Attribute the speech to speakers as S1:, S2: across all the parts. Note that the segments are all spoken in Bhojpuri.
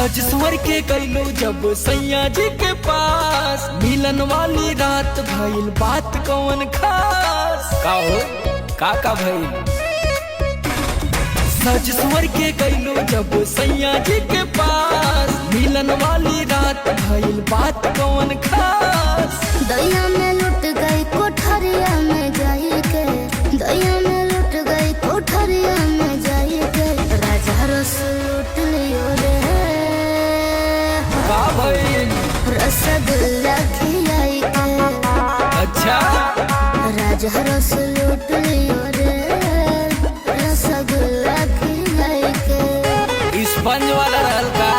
S1: सज स्वर के गईलो जब सैया जी के पास, मिलन वाली रात भइल बात कौन खास। का हो का भइल? सज स्वर के गईलो जब सैया जी के पास, मिलन वाली रात भइल बात कौन खास।
S2: दैया में लुट गई कोठरिया में जाई के, दैया में लुट गई कोठरिया में जाई के, राजा रस लूट लियो रे।
S1: का भइल?
S2: रसगुल्ला खिलाई के।
S1: अच्छा
S2: राजा रस लूट लियो रे, रसगुल्ला खिलाई के।
S1: स्पंज वाला रहल का?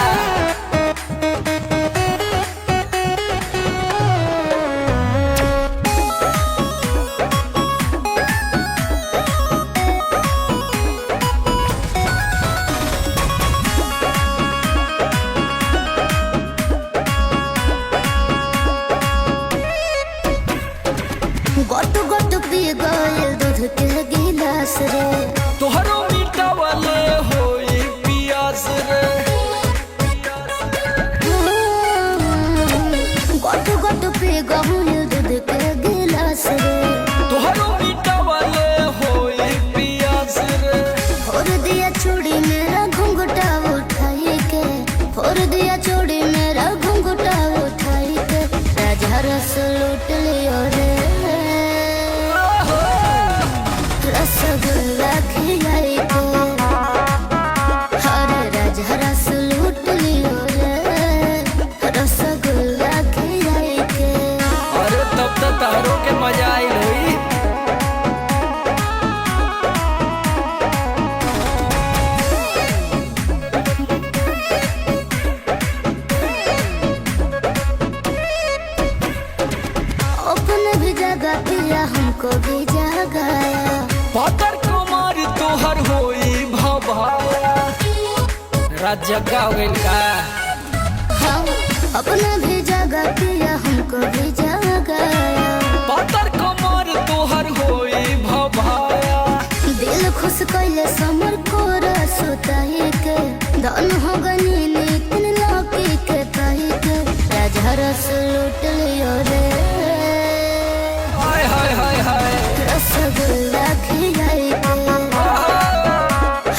S2: गोट गोट पी गइल दूध के गिलास रे,
S1: तोहरो मीठा वाले होई पियास रे।
S2: गोट गोट पी गइल दूध के गिलास रे,
S1: तोहरो मीठा वाले होई पियास रे।
S2: फोड़ दिया चूड़ी मेरा घुंघटा उठाई के, फोड़ दिया चूड़ी मेरा घुंघटा उठाई के, राजा रस लूट लियो रे। रसगुल्ला खिलाई के, हरे राजा रस लूट लियो रे, रसगुल्ला खिलाई के।
S1: अरे तब तो तारो के मजा आई होई।
S2: अपने भी जगह पिया हमको भी जगाया,
S1: पातर कुमार तोहर होई भभाया। रात जगा हो गइल का?
S2: हाँ अपने भी जगह पिया हमको भी जगाया,
S1: पातर कुमार तोहर होई भभाया।
S2: दिल खुश कैले समर को रसोताई के, धन हो गनी नितिन लौकी के पाई के, राजा रस लूट लियो रे।
S1: हाय हाय हाय हाय
S2: रसगुल्ला खिलाई के,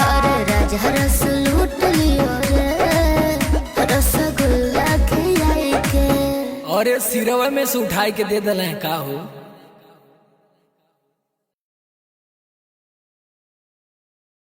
S2: हरे राजा रस लूट लियो रे, रसगुल्ला खिलाई के।
S1: अरे सिरवा में से उठाई के दे दल का हो।